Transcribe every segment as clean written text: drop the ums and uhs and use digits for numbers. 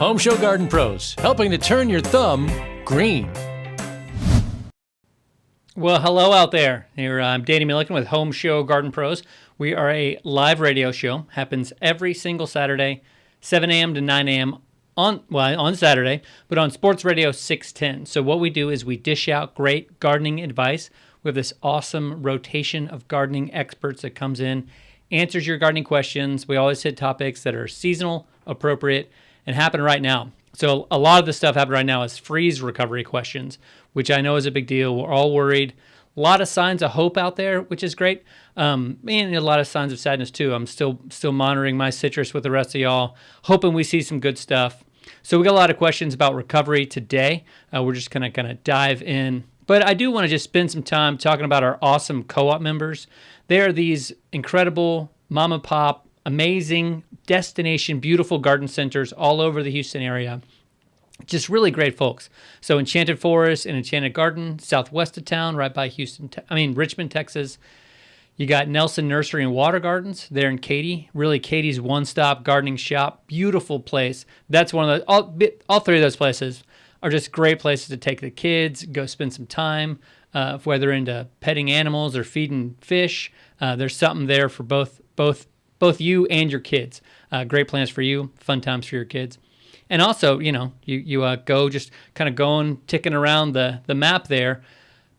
Home Show Garden Pros, helping to turn your thumb green. Well, hello out there. Here, I'm Dany Milliken with Home Show Garden Pros. We are a live radio show. Happens every single Saturday, 7 a.m. to 9 a.m. on Saturday, but on Sports Radio 610. So what we do is we dish out great gardening advice. We have this awesome rotation of gardening experts that comes in, answers your gardening questions. We always hit topics that are seasonal, appropriate, and happen right now. So a lot of the stuff happening right now is freeze recovery questions, which I know is a big deal. We're all worried. A lot of signs of hope out there, which is great. And a lot of signs of sadness too. I'm still monitoring my citrus with the rest of y'all, hoping we see some good stuff. So we got a lot of questions about recovery today. We're just gonna kind of dive in. But I do want to just spend some time talking about our awesome co-op members. They are these incredible mom and pop, amazing destination, beautiful garden centers all over the Houston area. Just really great folks. So Enchanted Forest and Enchanted Garden, southwest of town, right by Richmond, Texas. You got Nelson Nursery and Water Gardens there in Katy. Really Katy's one-stop gardening shop. Beautiful place. That's one of the, all three of those places are just great places to take the kids, go spend some time, whether into petting animals or feeding fish. There's something there for both you and your kids. Great plans for you, fun times for your kids. And also, you go just kind of going, ticking around the map there.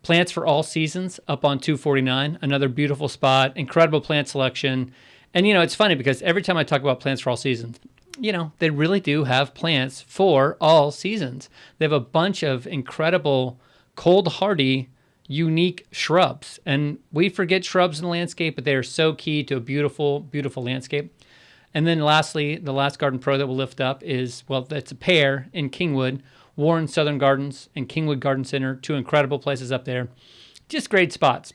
Plants for all seasons up on 249, another beautiful spot, incredible plant selection. And, it's funny because every time I talk about plants for all seasons, they really do have plants for all seasons. They have a bunch of incredible, cold hardy, unique shrubs. And we forget shrubs in the landscape, but they are so key to a beautiful, beautiful landscape. And then lastly, the last garden pro that we'll lift up is, that's a pair in Kingwood, Warren Southern Gardens and Kingwood Garden Center, two incredible places up there. Just great spots.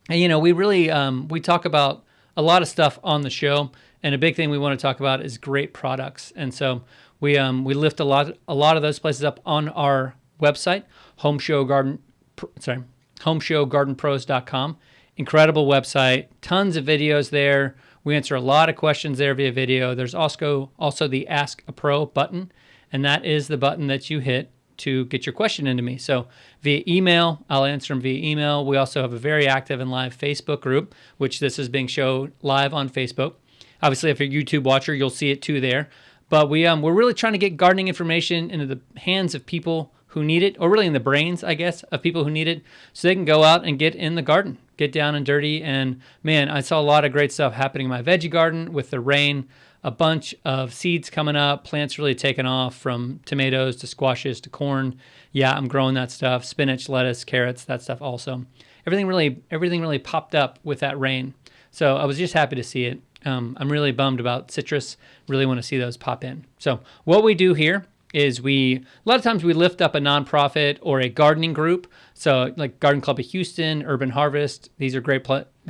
And, we really, we talk about a lot of stuff on the show, and a big thing we want to talk about is great products. And so we lift a lot of those places up on our website, homeshowgardenpros.com. Incredible website, tons of videos there. We answer a lot of questions there via video. There's also the Ask a Pro button, and that is the button that you hit to get your question into me. So via email, I'll answer them via email. We also have a very active and live Facebook group, which this is being shown live on Facebook. Obviously, if you're a YouTube watcher, you'll see it too there. But we're really trying to get gardening information into the hands of people who need it, or really in the brains, I guess, of people who need it, so they can go out and get in the garden, get down and dirty. And man, I saw a lot of great stuff happening in my veggie garden with the rain, a bunch of seeds coming up, plants really taking off from tomatoes to squashes to corn. Yeah, I'm growing that stuff, spinach, lettuce, carrots, that stuff also. Everything really popped up with that rain. So I was just happy to see it. I'm really bummed about citrus, really want to see those pop in. So what we do here is a lot of times we lift up a nonprofit or a gardening group. So like Garden Club of Houston, Urban Harvest, these are great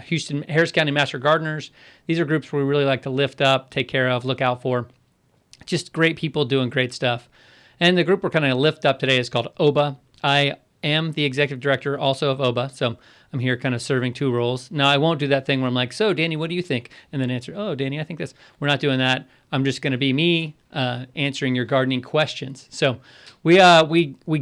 Houston, Harris County Master Gardeners. These are groups where we really like to lift up, take care of, look out for. Just great people doing great stuff. And the group we're kind of lift up today is called OBA. I am the executive director also of OBA, so I'm here kind of serving two roles. Now, I won't do that thing where I'm like, so, Dany, what do you think? And then answer, oh, Dany, I think this. We're not doing that. I'm just going to be me answering your gardening questions. So we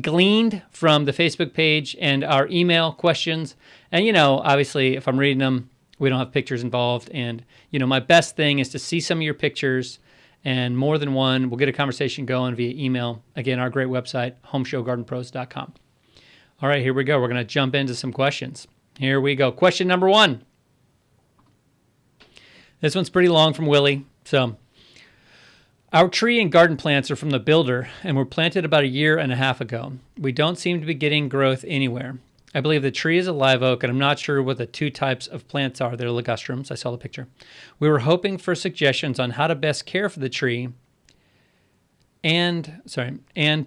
gleaned from the Facebook page and our email questions. And, obviously, if I'm reading them, we don't have pictures involved. And, my best thing is to see some of your pictures and more than one. We'll get a conversation going via email. Again, our great website, homeshowgardenpros.com. All right, here we go. We're going to jump into some questions. Here we go. Question number 1. This one's pretty long from Willie. So, our tree and garden plants are from the builder and were planted about 1.5 years ago. We don't seem to be getting growth anywhere. I believe the tree is a live oak, and I'm not sure what the two types of plants are. They're ligustrums. I saw the picture. We were hoping for suggestions on how to best care for the tree and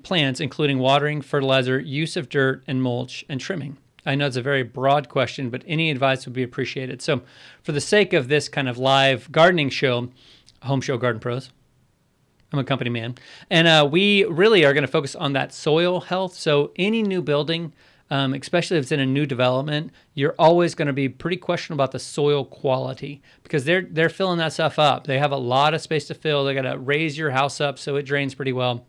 plants, including watering, fertilizer, use of dirt and mulch, and trimming. I know it's a very broad question, but any advice would be appreciated. So for the sake of this kind of live gardening show, Home Show Garden Pros, I'm a company man, and we really are going to focus on that soil health. So any new building, especially if it's in a new development, you're always going to be pretty questionable about the soil quality because they're filling that stuff up. They have a lot of space to fill. They got to raise your house up so it drains pretty well.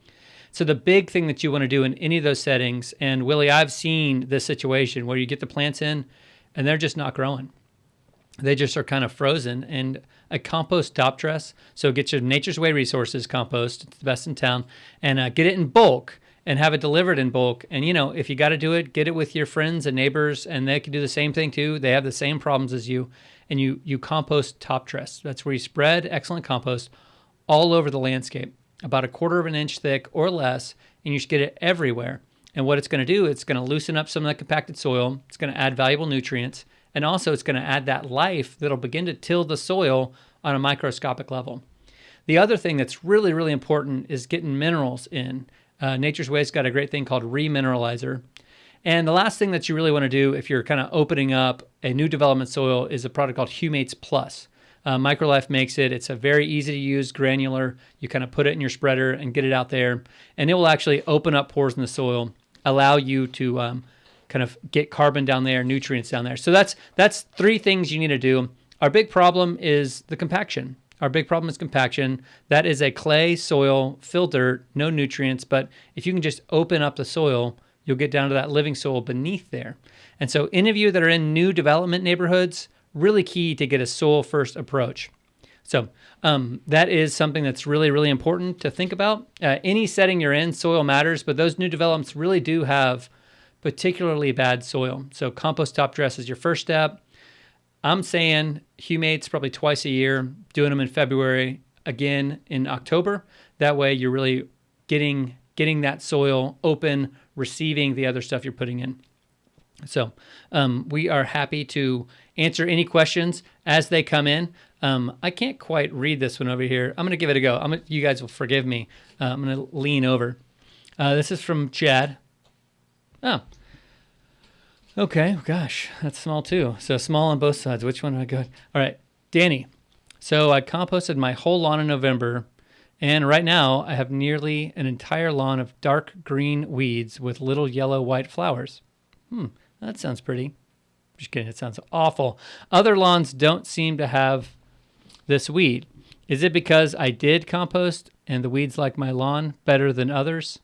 So the big thing that you want to do in any of those settings, and Willie, I've seen this situation where you get the plants in and they're just not growing. They just are kind of frozen. And a compost top dress, so get your Nature's Way Resources compost, it's the best in town, and get it in bulk and have it delivered in bulk. And, if you got to do it, get it with your friends and neighbors, and they can do the same thing too. They have the same problems as you. And you compost top dress. That's where you spread excellent compost all over the landscape, about 1/4 of an inch thick or less, and you should get it everywhere. And what it's going to do, it's going to loosen up some of that compacted soil. It's going to add valuable nutrients. And also it's going to add that life that'll begin to till the soil on a microscopic level. The other thing that's really, really important is getting minerals in. Nature's Way's got a great thing called Remineralizer. And the last thing that you really want to do if you're kind of opening up a new development soil is a product called Humates Plus. Microlife makes it. It's a very easy to use granular. You kind of put it in your spreader and get it out there, and it will actually open up pores in the soil, allow you to kind of get carbon down there, nutrients down there. So that's 3 things you need to do. Our big problem is the compaction. That is a clay soil, fill dirt, no nutrients. But if you can just open up the soil, you'll get down to that living soil beneath there. And so any of you that are in new development neighborhoods, really key to get a soil first approach. So that is something that's really, really important to think about. Any setting you're in, soil matters, but those new developments really do have particularly bad soil. So compost top dress is your first step. I'm saying humates probably twice a year, doing them in February, again in October. That way you're really getting that soil open, receiving the other stuff you're putting in. So we are happy to answer any questions as they come in. I can't quite read this one over here. I'm going to give it a go. You guys will forgive me. I'm going to lean over. This is from Chad. Oh, okay. Gosh, that's small too. So small on both sides. Which one do I go? All right, Dany. So I composted my whole lawn in November, and right now I have nearly an entire lawn of dark green weeds with little yellow-white flowers. That sounds pretty. Just kidding. It sounds awful. Other lawns don't seem to have this weed. Is it because I did compost and the weeds like my lawn better than others?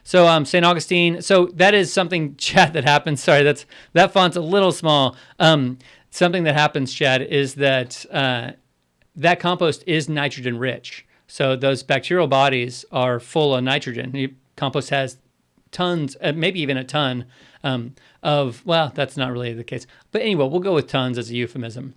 So St. Augustine, so that is something, Chad, that happens. Sorry, that font's a little small. Something that happens, Chad, is that that compost is nitrogen rich. So those bacterial bodies are full of nitrogen. Compost has tons, maybe even a ton well, that's not really the case. But anyway, we'll go with tons as a euphemism.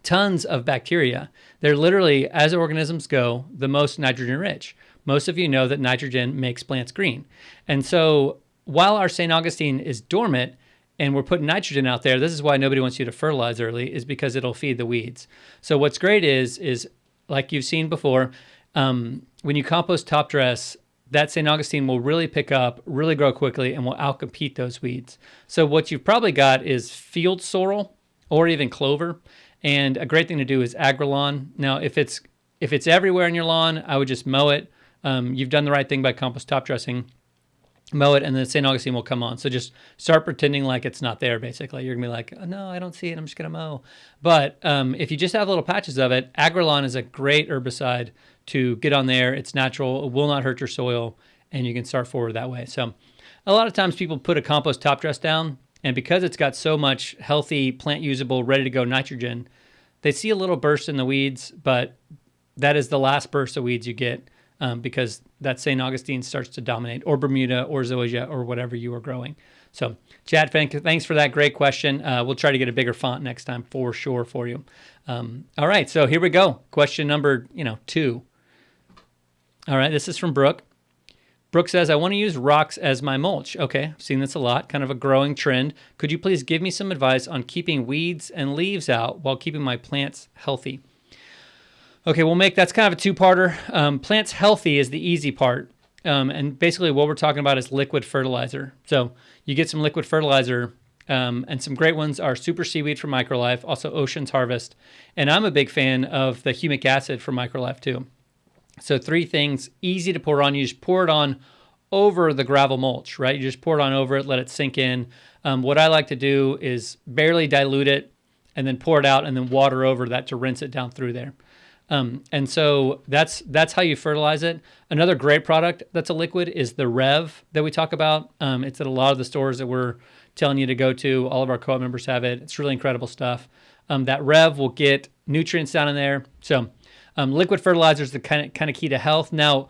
Tons of bacteria. They're literally, as organisms go, the most nitrogen rich. Most of you know that nitrogen makes plants green. And so while our St. Augustine is dormant and we're putting nitrogen out there, this is why nobody wants you to fertilize early, is because it'll feed the weeds. So what's great is like you've seen before, when you compost top dress, that St. Augustine will really pick up, really grow quickly, and will outcompete those weeds. So what you've probably got is field sorrel or even clover. And a great thing to do is agrelon. Now, if it's everywhere in your lawn, I would just mow it. You've done the right thing by compost top dressing. Mow it, and then St. Augustine will come on. So just start pretending like it's not there, basically. You're going to be like, oh, no, I don't see it. I'm just going to mow. But if you just have little patches of it, agrelon is a great herbicide to get on there. It's natural. It will not hurt your soil, and you can start forward that way. So a lot of times people put a compost top dress down, and because it's got so much healthy, plant-usable, ready-to-go nitrogen, they see a little burst in the weeds, but that is the last burst of weeds you get. Because that St. Augustine starts to dominate, or Bermuda, or Zoysia, or whatever you are growing. So, Chad, thanks for that great question. We'll try to get a bigger font next time for sure for you. All right, so here we go. Question number 2. All right, this is from Brooke. Brooke says, I want to use rocks as my mulch. Okay, I've seen this a lot, kind of a growing trend. Could you please give me some advice on keeping weeds and leaves out while keeping my plants healthy? Okay, that's kind of a 2-parter. Plants healthy is the easy part. And basically what we're talking about is liquid fertilizer. So you get some liquid fertilizer, and some great ones are Super Seaweed from Microlife, also Ocean's Harvest. And I'm a big fan of the humic acid from Microlife too. So 3 things, easy to pour on. You just pour it on over the gravel mulch, right? You just pour it on over it, let it sink in. What I like to do is barely dilute it and then pour it out and then water over that to rinse it down through there. And so that's how you fertilize it. Another great product that's a liquid is the Rev that we talk about. It's at a lot of the stores that we're telling you to go to. All of our co-op members have it. It's really incredible stuff. That Rev will get nutrients down in there. So liquid fertilizers are kind of key to health. Now,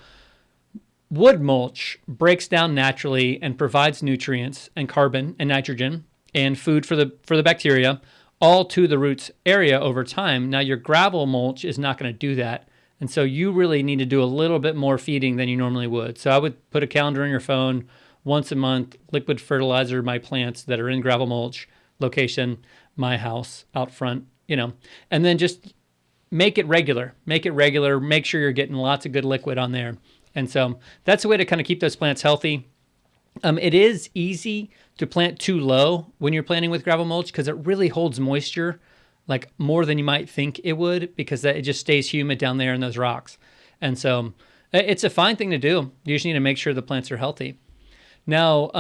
wood mulch breaks down naturally and provides nutrients and carbon and nitrogen and food for the bacteria, all to the roots area over time. Now, your gravel mulch is not going to do that. And so you really need to do a little bit more feeding than you normally would. So I would put a calendar on your phone, once a month, liquid fertilizer my plants that are in gravel mulch location, my house out front, and then just make it regular. Make sure you're getting lots of good liquid on there. And so that's a way to kind of keep those plants healthy. It is easy to plant too low when you're planting with gravel mulch because it really holds moisture like more than you might think it would because it just stays humid down there in those rocks. And so it's a fine thing to do. You just need to make sure the plants are healthy. Now,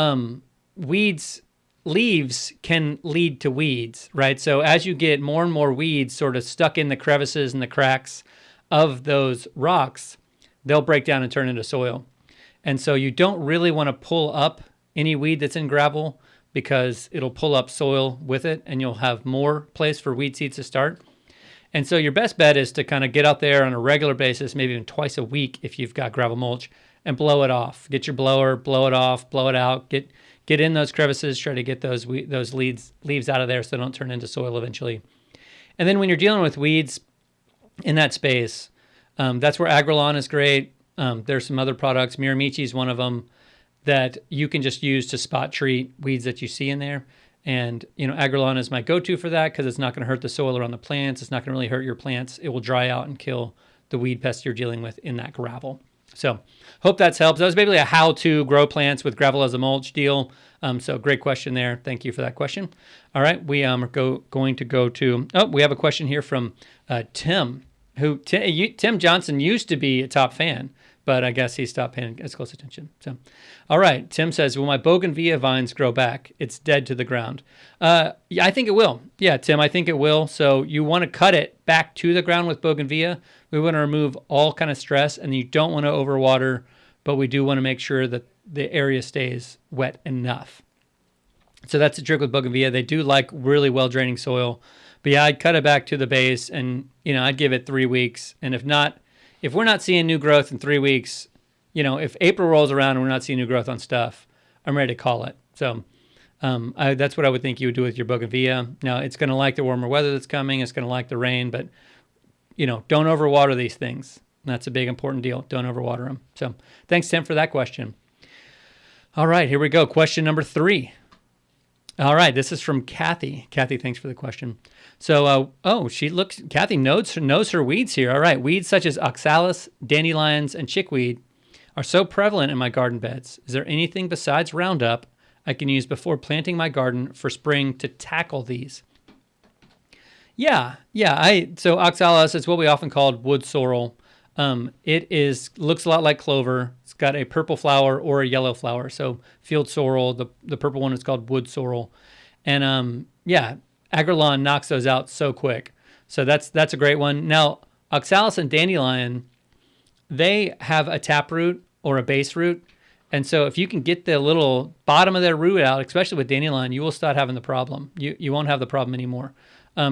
leaves can lead to weeds, right? So as you get more and more weeds sort of stuck in the crevices and the cracks of those rocks, they'll break down and turn into soil. And so you don't really want to pull up any weed that's in gravel because it'll pull up soil with it and you'll have more place for weed seeds to start. And so your best bet is to kind of get out there on a regular basis, maybe even twice a week if you've got gravel mulch, and blow it off. Get your blower, blow it off, blow it out, get in those crevices, try to get those leaves out of there so they don't turn into soil eventually. And then when you're dealing with weeds in that space, that's where Agrolon is great. There's some other products. Miramichi is one of them that you can just use to spot treat weeds that you see in there. And, Agrolon is my go-to for that because it's not going to hurt the soil around the plants. It's not going to really hurt your plants. It will dry out and kill the weed pests you're dealing with in that gravel. So hope that's helped. That was basically a how-to grow plants with gravel as a mulch deal. So great question there. Thank you for that question. All right, we are going to go to, we have a question here from Tim. Tim Johnson used to be a top fan, but I guess he stopped paying as close attention. So, all right, Tim says, will my bougainvillea vines grow back? It's dead to the ground. Yeah, I think it will. Yeah, Tim, I think it will. So you want to cut it back to the ground with bougainvillea. We want to remove all kind of stress, and you don't want to overwater, but we do want to make sure that the area stays wet enough. So that's the trick with bougainvillea. They do like really well-draining soil. But yeah, I'd cut it back to the base, and I'd give it 3 weeks. And if we're not seeing new growth in 3 weeks, if April rolls around and we're not seeing new growth on stuff, I'm ready to call it. So that's what I would think you would do with your bougainvillea. Now, it's going to like the warmer weather that's coming. It's going to like the rain, but don't overwater these things. That's a big important deal. Don't overwater them. So thanks, Tim, for that question. All right, here we go. Question number 3. All right, this is from Kathy. Kathy, thanks for the question. So, Kathy knows her weeds here. All right, weeds such as oxalis, dandelions, and chickweed are so prevalent in my garden beds. Is there anything besides Roundup I can use before planting my garden for spring to tackle these? Yeah. So oxalis is what we often called wood sorrel. It looks a lot like clover. It's got a purple flower or a yellow flower. So field sorrel, the purple one is called wood sorrel. And Agrolon knocks those out so quick. So that's a great one. Now, oxalis and dandelion, they have a taproot or a base root. And so if you can get the little bottom of their root out, especially with dandelion, you will start having the problem. You won't have the problem anymore.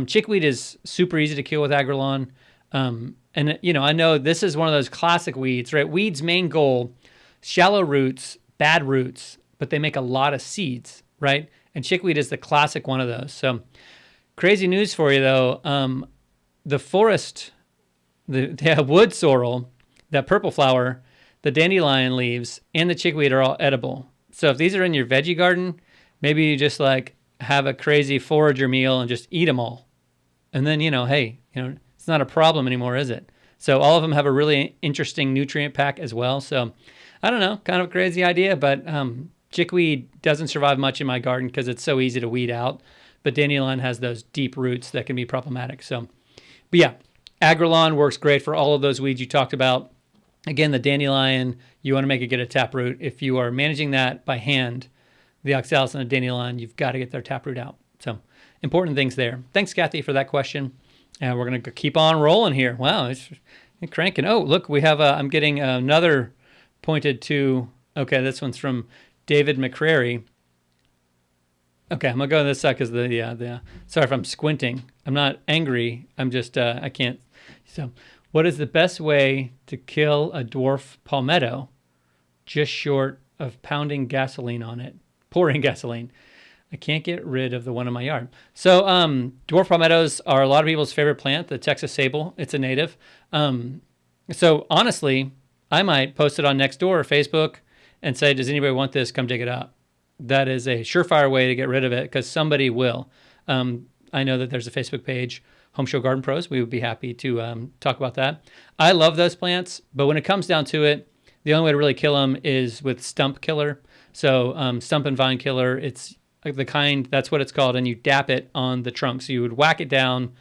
Chickweed is super easy to kill with Agrolon. I know this is one of those classic weeds, right? Weed's main goal, shallow roots, bad roots, but they make a lot of seeds, right? And chickweed is the classic one of those. So crazy news for you, though. The forest, the wood sorrel, that purple flower, the dandelion leaves, and the chickweed are all edible. So if these are in your veggie garden, maybe you just have a crazy forager meal and just eat them all. And then, it's not a problem anymore, is it? So all of them have a really interesting nutrient pack as well. So I don't know, kind of a crazy idea, but chickweed doesn't survive much in my garden because it's so easy to weed out. But dandelion has those deep roots that can be problematic. So, but yeah, Agrolon works great for all of those weeds you talked about. Again, the dandelion, you want to make it get a taproot. If you are managing that by hand, the oxalis and the dandelion, you've got to get their taproot out. So important things there. Thanks, Kathy, for that question. And we're going to keep on rolling here. Wow, it's cranking. Oh, look, we have I'm getting another pointed to, okay, this one's from David McCrary. Okay, I'm going to go to this side because sorry if I'm squinting. I'm not angry. I'm just, I can't. So what is the best way to kill a dwarf palmetto just short of pouring gasoline on it? I can't get rid of the one in my yard. So dwarf palmettos are a lot of people's favorite plant, the Texas sable. It's a native. So honestly, I might post it on Nextdoor or Facebook and say, does anybody want this? Come dig it up. That is a surefire way to get rid of it because somebody will. I know that there's a Facebook page, Home Show Garden Pros. We would be happy to talk about that. I love those plants, but when it comes down to it, the only way to really kill them is with stump killer. So stump and vine killer, it's the kind, that's what it's called, and you dap it on the trunk. So you would whack it down,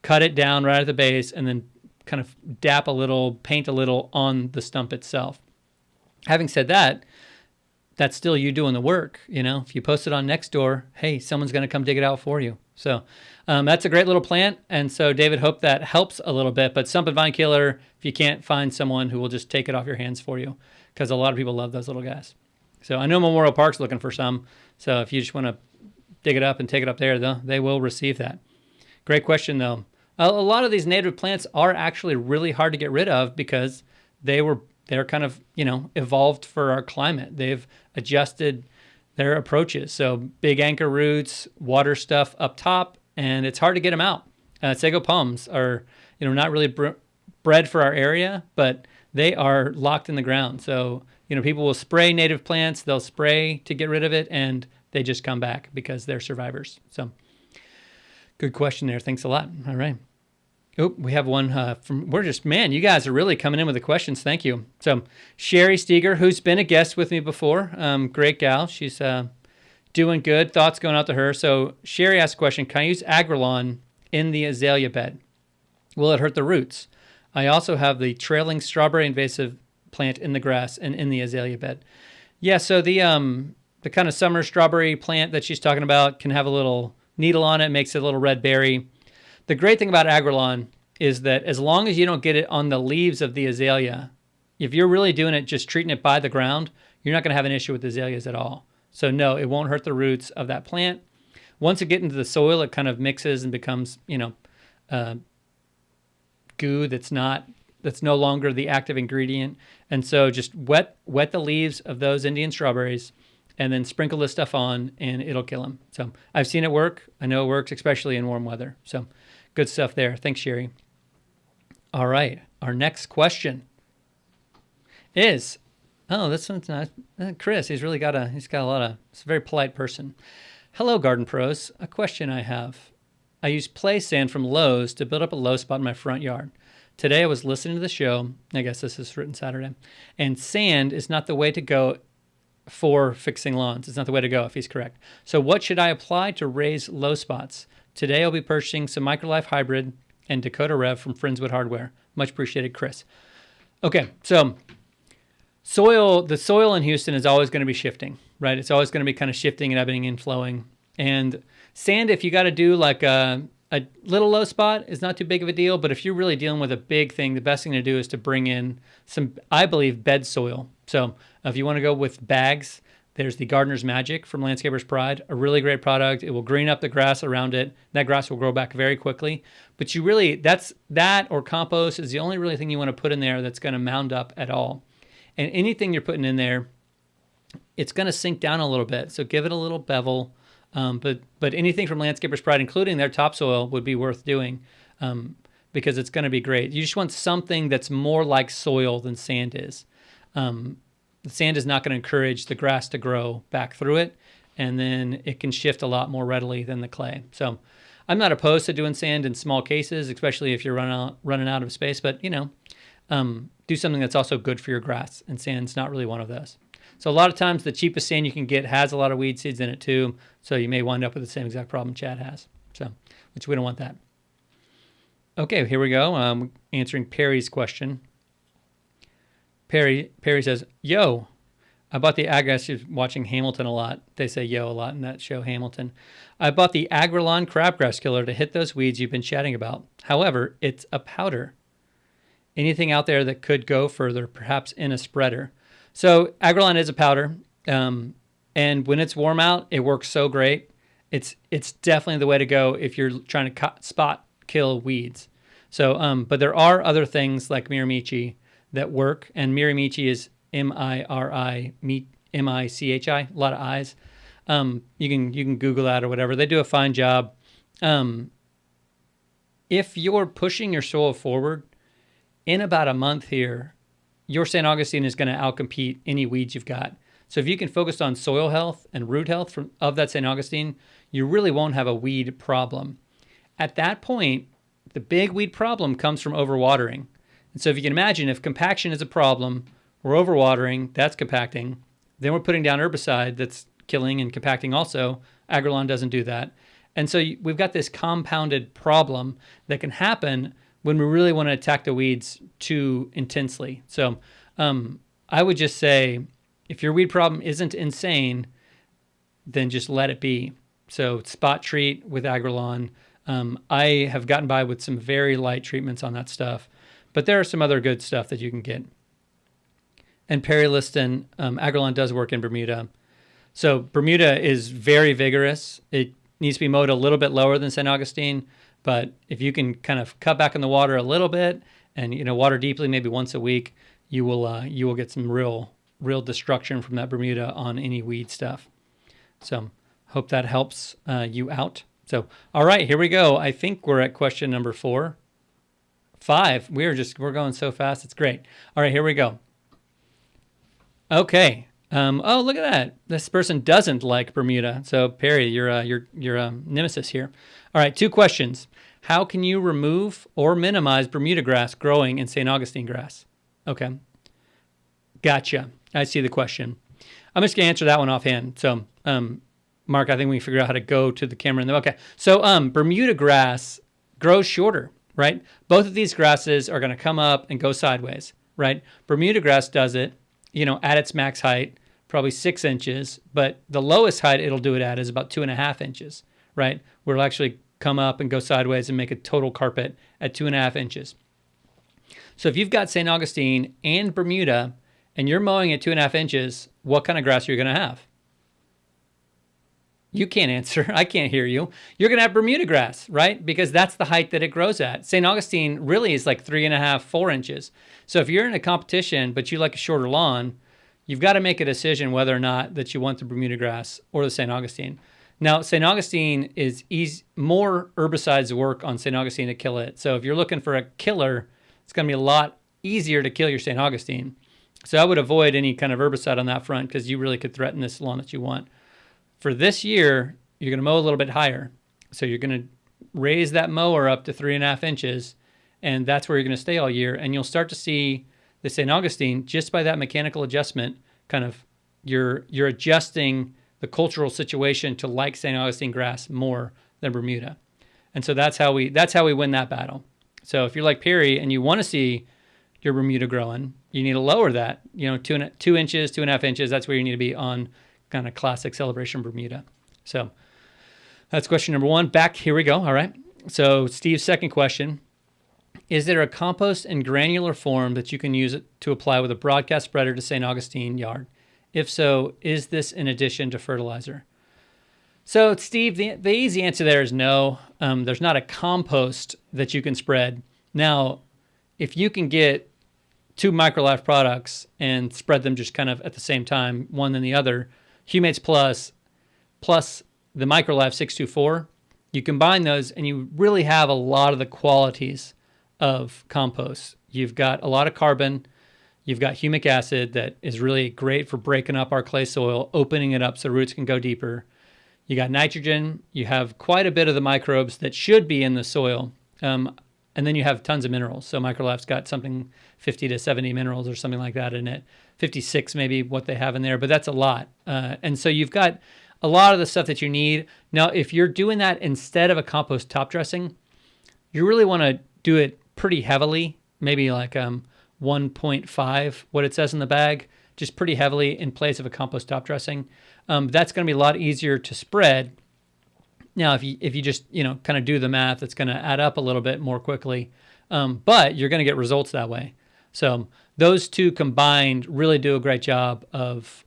cut it down right at the base, and then kind of dap a little, paint a little on the stump itself. Having said that, that's still you doing the work. You know, if you post it on Nextdoor, hey, someone's going to come dig it out for you. So that's a great little plant. And so, David, hope that helps a little bit. But stump and vine killer, if you can't find someone who will just take it off your hands for you, because a lot of people love those little guys. So I know Memorial Park's looking for some. So if you just want to dig it up and take it up there, they will receive that. Great question, though. A lot of these native plants are actually really hard to get rid of because they're kind of, evolved for our climate. They've adjusted their approaches. So big anchor roots, water stuff up top, and it's hard to get them out. Sago palms are, not really bred for our area, but they are locked in the ground. So, people will spray native plants, they'll spray to get rid of it, and they just come back because they're survivors. So good question there. Thanks a lot. All right. Oh, we have one you guys are really coming in with the questions. Thank you. So Sherry Steger, who's been a guest with me before, great gal. She's doing good. Thoughts going out to her. So Sherry asked a question, can I use Agrelon in the azalea bed? Will it hurt the roots? I also have the trailing strawberry invasive plant in the grass and in the azalea bed. Yeah, so the kind of summer strawberry plant that she's talking about can have a little needle on it, makes it a little red berry. The great thing about Agrelon is that as long as you don't get it on the leaves of the azalea, if you're really doing it, just treating it by the ground, you're not going to have an issue with azaleas at all. So no, it won't hurt the roots of that plant. Once it gets into the soil, it kind of mixes and becomes, goo that's no longer the active ingredient. And so just wet the leaves of those Indian strawberries and then sprinkle this stuff on and it'll kill them. So I've seen it work. I know it works, especially in warm weather. So good stuff there. Thanks, Sherry. All right. Our next question is, this one's not Chris. He's a lot of, he's a very polite person. Hello, Garden Pros. A question I have. I use play sand from Lowe's to build up a low spot in my front yard. Today I was listening to the show, I guess this is written Saturday, and sand is not the way to go for fixing lawns. It's not the way to go, if he's correct. So what should I apply to raise low spots? Today I'll be purchasing some Microlife Hybrid and Dakota Rev from Friendswood Hardware. Much appreciated, Chris. Okay, so the soil in Houston is always going to be shifting, right? It's always going to be kind of shifting and ebbing and flowing. And sand, if you got to do like a little low spot, is not too big of a deal. But if you're really dealing with a big thing, the best thing to do is to bring in some, I believe, bed soil. So if you want to go with bags, there's the Gardener's Magic from Landscaper's Pride, a really great product. It will green up the grass around it. That grass will grow back very quickly. But you really, that or compost is the only really thing you want to put in there that's going to mound up at all. And anything you're putting in there, it's going to sink down a little bit. So give it a little bevel. But anything from Landscaper's Pride, including their topsoil, would be worth doing because it's going to be great. You just want something that's more like soil than sand is. The sand is not going to encourage the grass to grow back through it, and then it can shift a lot more readily than the clay. So I'm not opposed to doing sand in small cases, especially if you're running out of space, but, do something that's also good for your grass, and sand's not really one of those. So a lot of times the cheapest sand you can get has a lot of weed seeds in it too, so you may wind up with the same exact problem Chad has, which we don't want that. Okay, here we go. Answering Perry's question. Perry says, yo, I bought the she's watching Hamilton a lot. They say yo a lot in that show, Hamilton. I bought the Agrelon crabgrass killer to hit those weeds you've been chatting about. However, it's a powder. Anything out there that could go further, perhaps in a spreader? So Agrelon is a powder, and when it's warm out, it works so great. It's definitely the way to go if you're trying to spot kill weeds. So, but there are other things like Mirimichi that work, and Mirimichi is Miri-M-I-C-H-I, a lot of I's. You can Google that or whatever. They do a fine job. If you're pushing your soil forward, in about a month here, your St. Augustine is going to outcompete any weeds you've got. So if you can focus on soil health and root health of that St. Augustine, you really won't have a weed problem. At that point, the big weed problem comes from overwatering. And so if you can imagine, if compaction is a problem, we're overwatering, that's compacting. Then we're putting down herbicide that's killing and compacting also. Agrelon doesn't do that. And so we've got this compounded problem that can happen when we really want to attack the weeds too intensely. So I would just say, if your weed problem isn't insane, then just let it be. So spot treat with Agrelon. I have gotten by with some very light treatments on that stuff, but there are some other good stuff that you can get. And Perry Liston, Agrelon does work in Bermuda. So Bermuda is very vigorous. It needs to be mowed a little bit lower than St. Augustine, but if you can kind of cut back on the water a little bit and water deeply, maybe once a week, you will get some real destruction from that Bermuda on any weed stuff. So hope that helps you out. So all right, here we go. I think we're at question number 5. We're going so fast, it's great. All right, here we go. Okay. Oh, look at that. This person doesn't like Bermuda. So Perry, you're a nemesis here. All right, 2 questions. How can you remove or minimize Bermuda grass growing in St. Augustine grass? Okay. Gotcha. I see the question. I'm just going to answer that one offhand. So, Mark, I think we can figure out how to go to the camera. Okay. So, Bermuda grass grows shorter, right? Both of these grasses are going to come up and go sideways, right? Bermuda grass does it, at its max height, probably 6 inches, but the lowest height it'll do it at is about 2.5 inches, right? Where it'll actually come up and go sideways and make a total carpet at 2.5 inches. So if you've got St. Augustine and Bermuda and you're mowing at 2.5 inches, what kind of grass are you going to have? You can't answer. I can't hear you. You're going to have Bermuda grass, right? Because that's the height that it grows at. St. Augustine really is like 3.5, 4 inches. So if you're in a competition, but you like a shorter lawn, you've got to make a decision whether or not that you want the Bermuda grass or the St. Augustine. Now, St. Augustine is more herbicides work on St. Augustine to kill it. So if you're looking for a killer, it's going to be a lot easier to kill your St. Augustine. So I would avoid any kind of herbicide on that front because you really could threaten this lawn that you want. For this year, you're going to mow a little bit higher. So you're going to raise that mower up to 3.5 inches, and that's where you're going to stay all year. And you'll start to see the St. Augustine, just by that mechanical adjustment, kind of you're adjusting the cultural situation to like St. Augustine grass more than Bermuda. And so that's how we win that battle. So if you're like Perry and you want to see your Bermuda growing, you need to lower that, 2 inches, 2.5 inches. That's where you need to be on kind of classic celebration Bermuda. So that's question number 1. Back, here we go. All right. So Steve's second question, is there a compost in granular form that you can use it to apply with a broadcast spreader to St. Augustine yard? If so, is this in addition to fertilizer? So Steve, the easy answer there is no. There's not a compost that you can spread. Now, if you can get 2 Microlife products and spread them just kind of at the same time, one than the other, Humates plus the Microlife 624, you combine those and you really have a lot of the qualities of compost. You've got a lot of carbon. You've got humic acid that is really great for breaking up our clay soil, opening it up so roots can go deeper. You got nitrogen. You have quite a bit of the microbes that should be in the soil. And then you have tons of minerals. So Microlife's got something 50 to 70 minerals or something like that in it. 56 maybe what they have in there, but that's a lot. And so you've got a lot of the stuff that you need. Now, if you're doing that instead of a compost top dressing, you really want to do it pretty heavily, maybe like 1.5, what it says in the bag, just pretty heavily in place of a compost top dressing. That's going to be a lot easier to spread. Now, if you just, kind of do the math, it's going to add up a little bit more quickly, but you're going to get results that way. So those two combined really do a great job of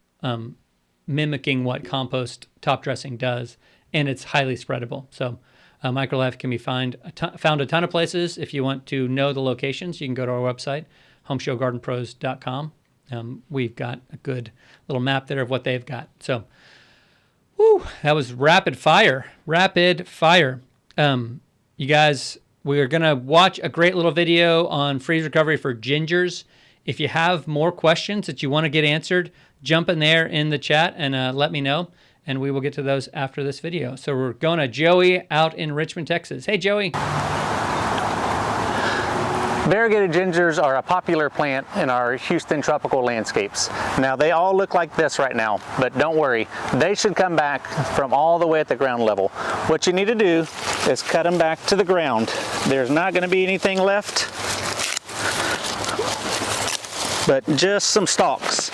mimicking what compost top dressing does, and it's highly spreadable. So Microlife can be found a ton of places. If you want to know the locations, you can go to our website, homeshowgardenpros.com. We've got a good little map there of what they've got. So, that was rapid fire. You guys, we are going to watch a great little video on freeze recovery for gingers. If you have more questions that you want to get answered, jump in there in the chat and let me know, and we will get to those after this video. So we're going to Joey out in Richmond, Texas. Hey, Joey. Variegated gingers are a popular plant in our Houston tropical landscapes. Now they all look like this right now, but don't worry, they should come back from all the way at the ground level. What you need to do is cut them back to the ground. There's not going to be anything left, but just some stalks.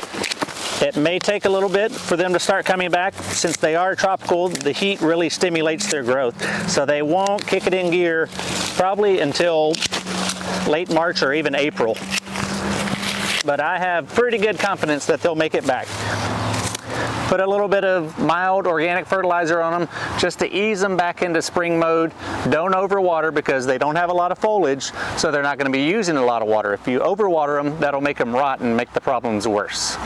It may take a little bit for them to start coming back. Since they are tropical, the heat really stimulates their growth, so they won't kick it in gear probably until late March or even April. But I have pretty good confidence that they'll make it back. Put a little bit of mild organic fertilizer on them just to ease them back into spring mode. Don't overwater because they don't have a lot of foliage, so they're not going to be using a lot of water. If you overwater them, that'll make them rot and make the problems worse.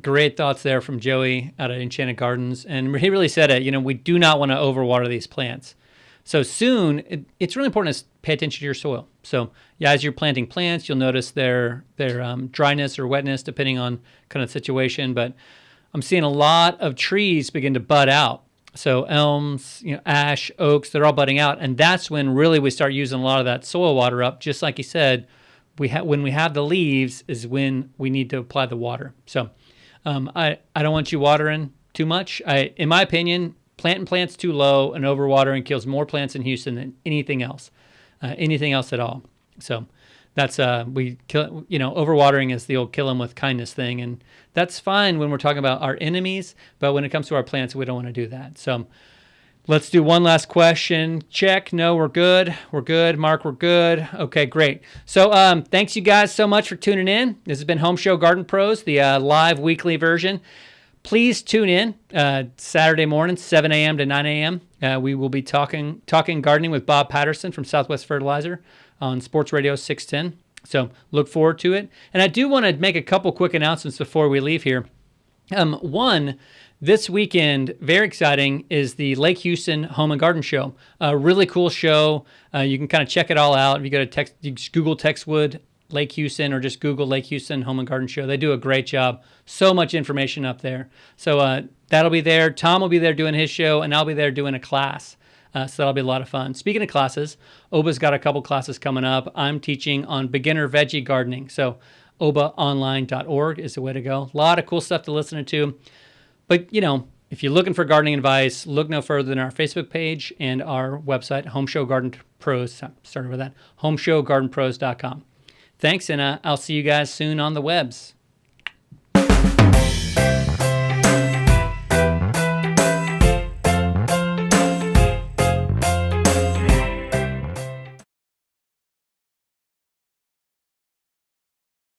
Great thoughts there from Joey out of Enchanted Gardens. And he really said it, we do not want to overwater these plants. So soon, it's really important to pay attention to your soil. So as you're planting plants, you'll notice their dryness or wetness, depending on kind of situation. But I'm seeing a lot of trees begin to bud out. So elms, ash, oaks, they're all budding out. And that's when really we start using a lot of that soil water up. Just like you said, when we have the leaves is when we need to apply the water. So I don't want you watering too much. In my opinion, planting plants too low and overwatering kills more plants in Houston than anything else at all. So that's overwatering is the old kill them with kindness thing, and that's fine when we're talking about our enemies, but when it comes to our plants, we don't want to do that. So let's do one last question. Check. No, we're good. We're good. Mark, we're good. Okay, great. So thanks you guys so much for tuning in. This has been Home Show Garden Pros, the live weekly version. Please tune in Saturday morning, 7 a.m. to 9 a.m. We will be talking gardening with Bob Patterson from Southwest Fertilizer on Sports Radio 610. So look forward to it. And I do want to make a couple quick announcements before we leave here. One, this weekend, very exciting, is the Lake Houston Home and Garden Show. A really cool show. You can kind of check it all out. If you go to you just Google Textwood Lake Houston or just Google Lake Houston Home and Garden Show. They do a great job. So much information up there. So that'll be there. Tom will be there doing his show, and I'll be there doing a class. So that'll be a lot of fun. Speaking of classes, Oba's got a couple classes coming up. I'm teaching on beginner veggie gardening. So obaonline.org is the way to go. A lot of cool stuff to listen to. But, if you're looking for gardening advice, look no further than our Facebook page and our website, Home Show Garden Pros. Started with that, homeshowgardenpros.com. Thanks, and I'll see you guys soon on the webs.